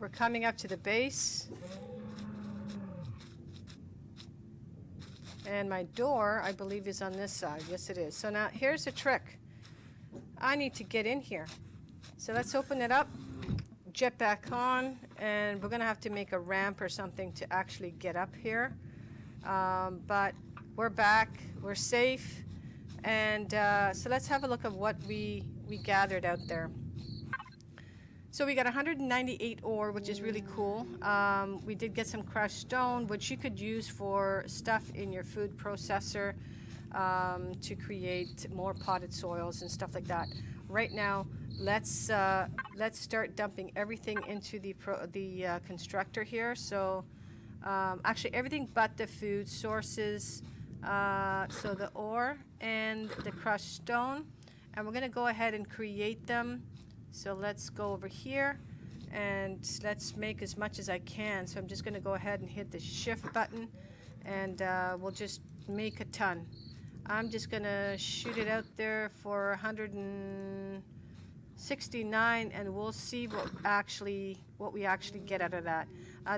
We're coming up to the base. And my door, I believe, is on this side. Yes, it is. So now here's the trick. I need to get in here. So let's open it up, jet back on, and we're going to have to make a ramp or something to actually get up here. But we're back. We're safe. And so let's have a look at what we gathered out there. So we got 198 ore, which is really cool. We did get some crushed stone, which you could use for stuff in your food processor to create more potted soils and stuff like that. Right now, let's start dumping everything into the constructor here. So actually everything but the food sources. So the ore and the crushed stone, and we're going to go ahead and create them. So let's go over here and let's make as much as I can. So I'm just going to go ahead and hit the shift button, and we'll just make a ton. I'm just going to shoot it out there for 169, and we'll see what we actually get out of that.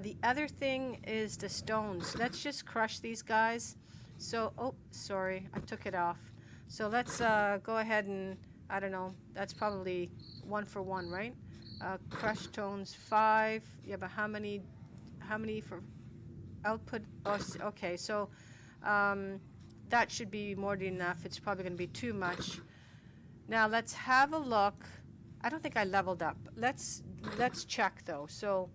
The other thing is the stones. Let's just crush these guys. So, oh, sorry, I took it off. So let's go ahead and, I don't know, that's probably 1 for 1, right? Crushed stones 5. Yeah, but how many for output? Oh, okay, so that should be more than enough. It's probably going to be too much. Now let's have a look. I don't think I leveled up. Let's check though. So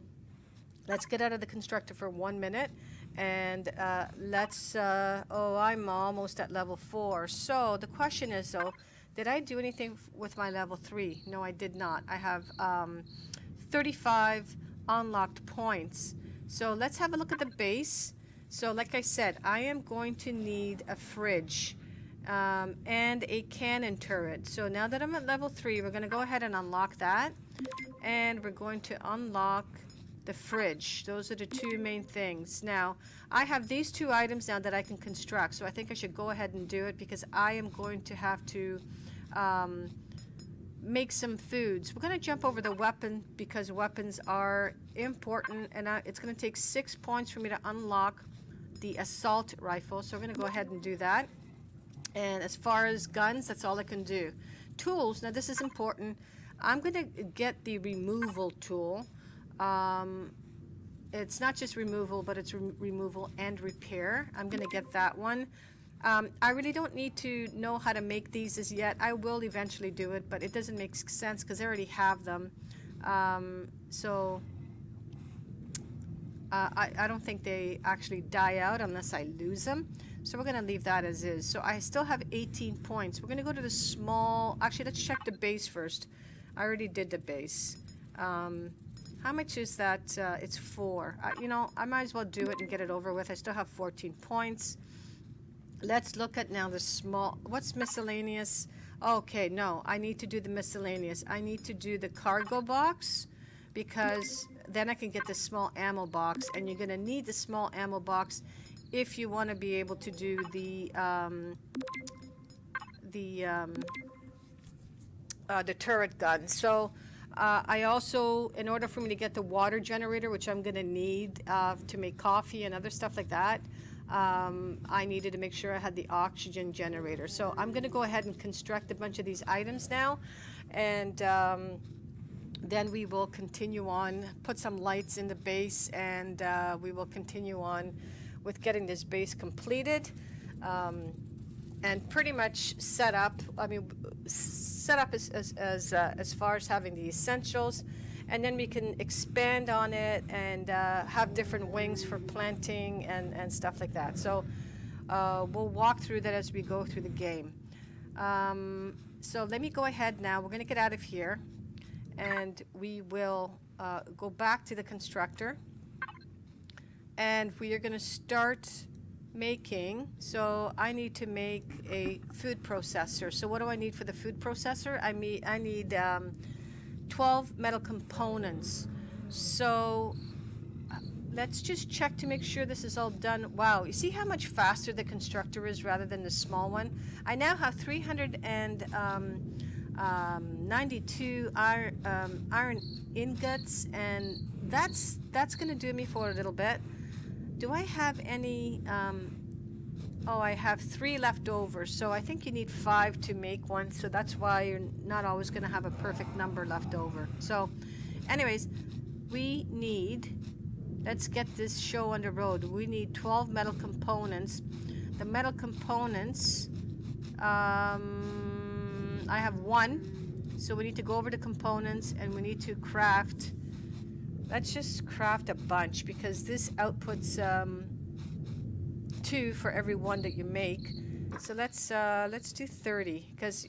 let's get out of the constructor for 1 minute, and let's. Oh, I'm almost at level 4. So the question is though, did I do anything with my level 3? No, I did not. I have 35 unlocked points. So let's have a look at the base. So like I said, I am going to need a fridge and a cannon turret. So now that I'm at level 3, we're going to go ahead and unlock that. And we're going to unlock the fridge. Those are the two main things. Now, I have these 2 items now that I can construct. So I think I should go ahead and do it, because I am going to have to make some foods. We're going to jump over the weapon, because weapons are important, and it's going to take 6 points for me to unlock the assault rifle. So we're going to go ahead and do that. And as far as guns, that's all I can do. Tools, now this is important. I'm going to get the removal tool. It's not just removal, but it's removal and repair. I'm going to get that one. I really don't need to know how to make these as yet. I will eventually do it, but it doesn't make sense because I already have them. I don't think they actually die out unless I lose them. So we're going to leave that as is. So I still have 18 points. We're going to go to the small... Actually, let's check the base first. I already did the base. How much is that? It's 4. You know, I might as well do it and get it over with. I still have 14 points. Let's look at now the small... What's miscellaneous? Okay, no. I need to do the miscellaneous. I need to do the cargo box, because then I can get the small ammo box. And you're going to need the small ammo box if you want to be able to do the turret gun. So I also, in order for me to get the water generator, which I'm going to need to make coffee and other stuff like that, I needed to make sure I had the oxygen generator. So I'm going to go ahead and construct a bunch of these items now, and then we will continue on, put some lights in the base, and we will continue on with getting this base completed and pretty much set up. I mean, set up as far as having the essentials, and then we can expand on it and have different wings for planting and stuff like that. So we'll walk through that as we go through the game. So let me go ahead now. We're going to get out of here, and we will go back to the constructor, and we are going to start making. So I need to make a food processor. So what do I need for the food processor? I need 12 metal components. So let's just check to make sure this is all done. Wow, you see how much faster the constructor is rather than the small one? I now have 392 iron ingots and that's gonna do me for a little bit. Do I have any, oh, I have 3 left over, so I think you need 5 to make one, so that's why you're not always gonna have a perfect number left over. So anyways, we need, let's get this show on the road. We need 12 metal components. The metal components, I have 1, so we need to go over the components and we need to craft. Let's just craft a bunch because this outputs 2 for every 1 that you make. So let's do 30 because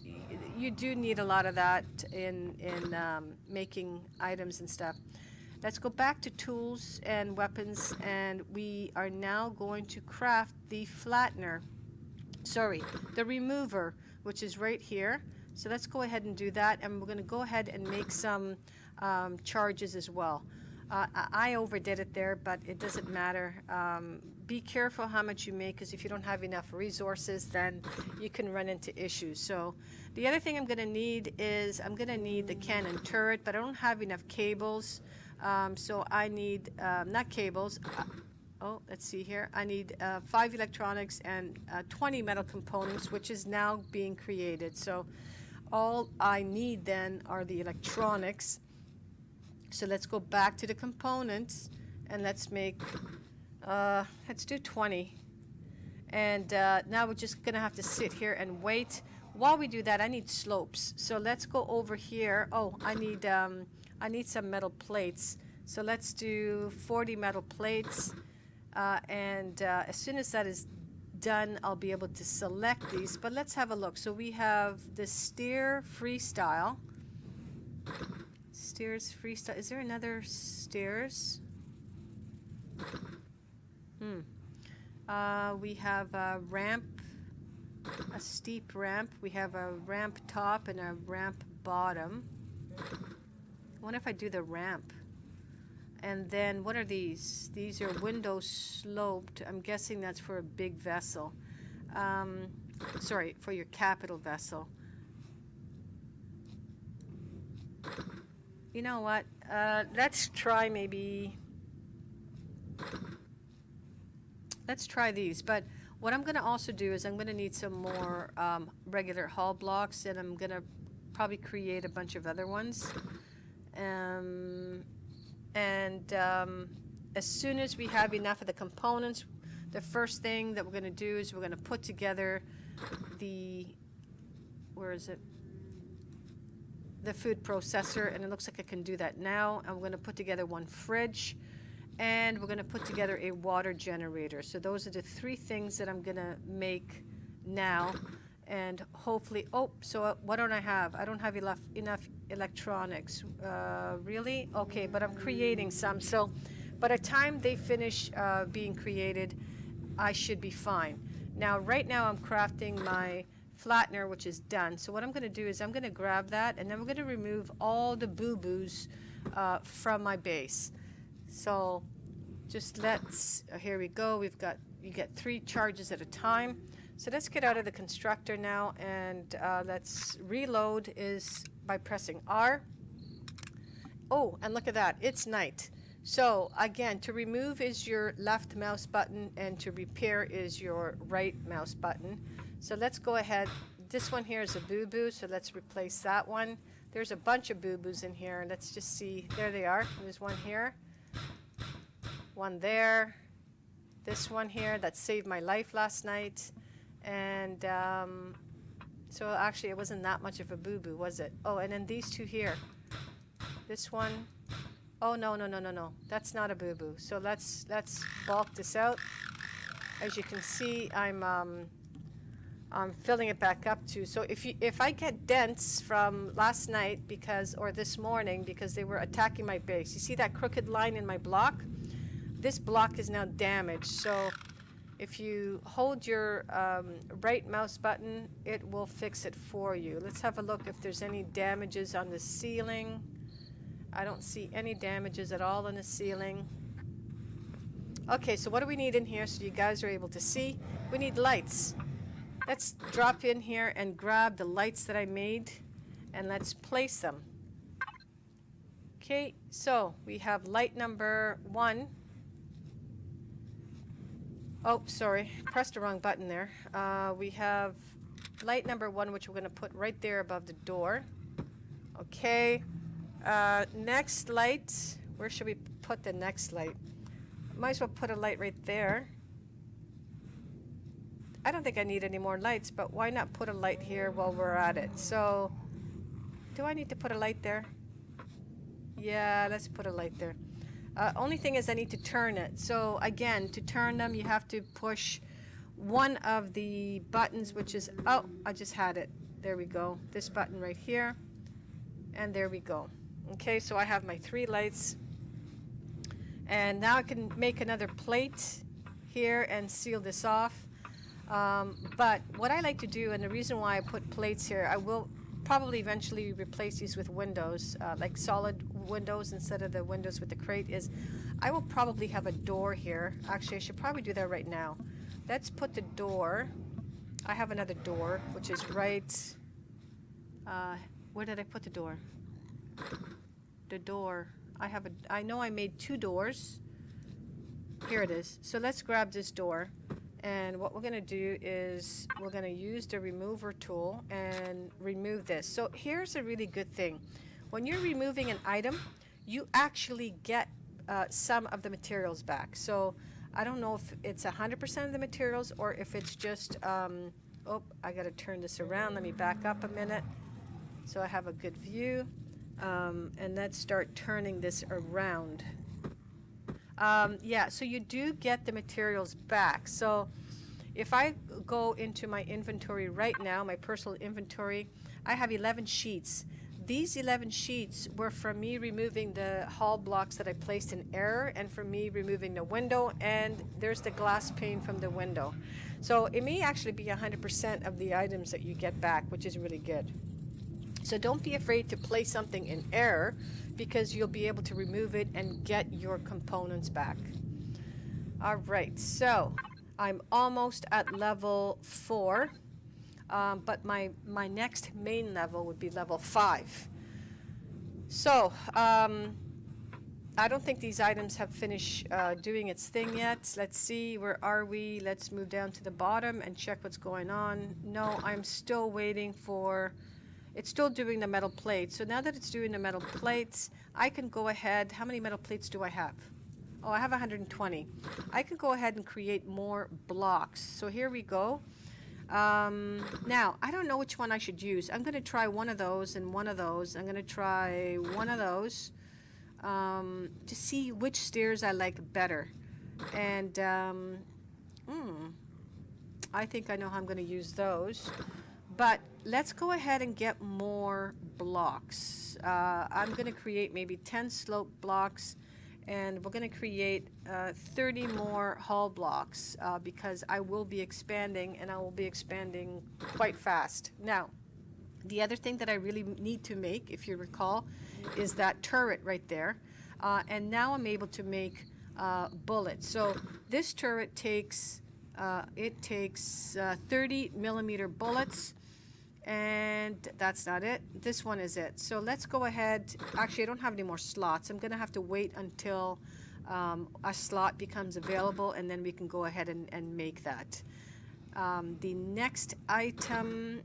you do need a lot of that in making items and stuff. Let's go back to tools and weapons, and we are now going to craft the flattener. Sorry, the remover, which is right here. So let's go ahead and do that, and we're going to go ahead and make some charges as well. I overdid it there, but it doesn't matter. Be careful how much you make, because if you don't have enough resources, then you can run into issues. So the other thing I'm going to need is I'm going to need the cannon turret, but I don't have enough cables. So I need, not cables, oh, let's see here. I need 5 electronics and 20 metal components, which is now being created. So all I need then are the electronics. So let's go back to the components and let's make, let's do 20. And now we're just gonna have to sit here and wait. While we do that, I need slopes. So let's go over here. Oh, I need some metal plates. So let's do 40 metal plates. And as soon as that is done, I'll be able to select these. But let's have a look. So we have the steer freestyle. Steers freestyle. Is there another stairs? We have a ramp, a steep ramp. We have a ramp top and a ramp bottom. I wonder if I do the ramp. And then what are these? These are window sloped. I'm guessing that's for a big vessel. Sorry, for your capital vessel. You know what? Let's try maybe. Let's try these. But what I'm going to also do is I'm going to need some more regular hull blocks, and I'm going to probably create a bunch of other ones. As soon as we have enough of the components, the first thing that we're going to do is we're going to put together the, where is it? The food processor, and it looks like I can do that now. I'm going to put together one fridge, and we're going to put together a water generator. So those are the 3 things that I'm going to make now, and hopefully, oh, so what don't I have? I don't have enough electronics. Really? Okay, but I'm creating some. So by the time they finish being created, I should be fine. Now, right now I'm crafting my flattener, which is done. So what I'm going to do is I'm going to grab that, and then we're going to remove all the boo-boos from my base. So just let's, here we go. You get 3 charges at a time. So let's get out of the constructor now, and let's reload is by pressing R. Oh, and look at that, it's night. So again, to remove is your left mouse button, and to repair is your right mouse button. So let's go ahead. This one here is a boo-boo, so let's replace that one. There's a bunch of boo-boos in here. Let's just see. There they are. There's one here, one there, this one here that saved my life last night. And so actually it wasn't that much of a boo-boo, was it? Oh, and then these 2 here. This one. Oh, no. That's not a boo-boo. So let's bulk this out. As you can see, I'm filling it back up too. So if I get dents from last night or this morning because they were attacking my base, you see that crooked line in my block? This block is now damaged. So if you hold your right mouse button, it will fix it for you. Let's have a look if there's any damages on the ceiling. I don't see any damages at all on the ceiling. Okay, so what do we need in here so you guys are able to see? We need lights. Let's drop in here and grab the lights that I made, and let's place them. Okay, so we have light number 1. Oh, sorry, pressed the wrong button there. We have light number 1, which we're going to put right there above the door. Okay, next light, where should we put the next light? Might as well put a light right there. I don't think I need any more lights, but why not put a light here while we're at it? So, do I need to put a light there? Yeah, let's put a light there. Only thing is I need to turn it. So again, to turn them, you have to push one of the buttons, which is, oh, I just had it. There we go. This button right here. And there we go. Okay, so I have my 3 lights. And now I can make another plate here and seal this off. But what I like to do, and the reason why I put plates here, I will probably eventually replace these with windows, like solid windows instead of the windows with the crate, is I will probably have a door here. Actually, I should probably do that right now. Let's put the door. I have another door, which is right, where did I put the door? The door, I know I made 2 doors. Here it is. So let's grab this door. And what we're going to do is we're going to use the remover tool and remove this. So here's a really good thing. When you're removing an item, you actually get some of the materials back. So I don't know if it's 100% of the materials or if it's just, oh, I got to turn this around. Let me back up a minute so I have a good view. And let's start turning this around. Yeah, so you do get the materials back. So if I go into my inventory right now, my personal inventory, I have 11 sheets. These 11 sheets were from me removing the hull blocks that I placed in error and from me removing the window, and there's the glass pane from the window. So it may actually be 100% of the items that you get back, which is really good. So don't be afraid to place something in error, because you'll be able to remove it and get your components back. All right, so I'm almost at level 4, but my next main level would be level 5. So I don't think these items have finished doing its thing yet. Let's see, where are we? Let's move down to the bottom and check what's going on. No, I'm still waiting for... It's still doing the metal plates. So now that it's doing the metal plates, I can go ahead. How many metal plates do I have? Oh, I have 120. I can go ahead and create more blocks. So here we go. Now, I don't know which one I should use. I'm going to try one of those and one of those. I'm going to try one of those to see which stairs I like better. And I think I know how I'm going to use those. But let's go ahead and get more blocks. I'm going to create maybe 10 slope blocks, and we're going to create 30 more hull blocks because I will be expanding, and I will be expanding quite fast. Now, the other thing that I really need to make, if you recall, is that turret right there. And now I'm able to make bullets. So this turret takes, 30 millimeter bullets. And that's not it. This one is it. So let's go ahead. Actually, I don't have any more slots. I'm going to have to wait until a slot becomes available, and then we can go ahead and make that. The next item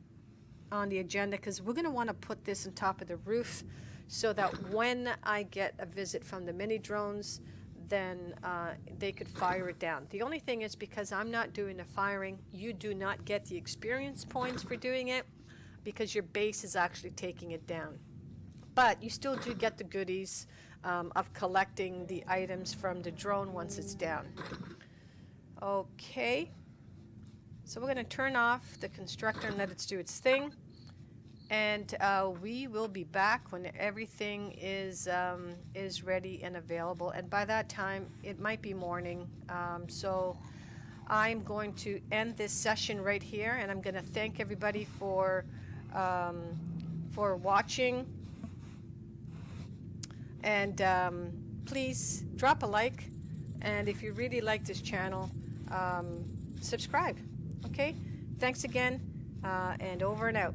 on the agenda, because we're going to want to put this on top of the roof so that when I get a visit from the mini drones, then they could fire it down. The only thing is, because I'm not doing the firing, you do not get the experience points for doing it, because your base is actually taking it down. But you still do get the goodies of collecting the items from the drone once it's down. Okay, so we're going to turn off the constructor and let it do its thing. And we will be back when everything is ready and available. And by that time, it might be morning. So I'm going to end this session right here, and I'm going to thank everybody for watching. And please drop a like, and if you really like this channel, subscribe. Okay, thanks again, and over and out.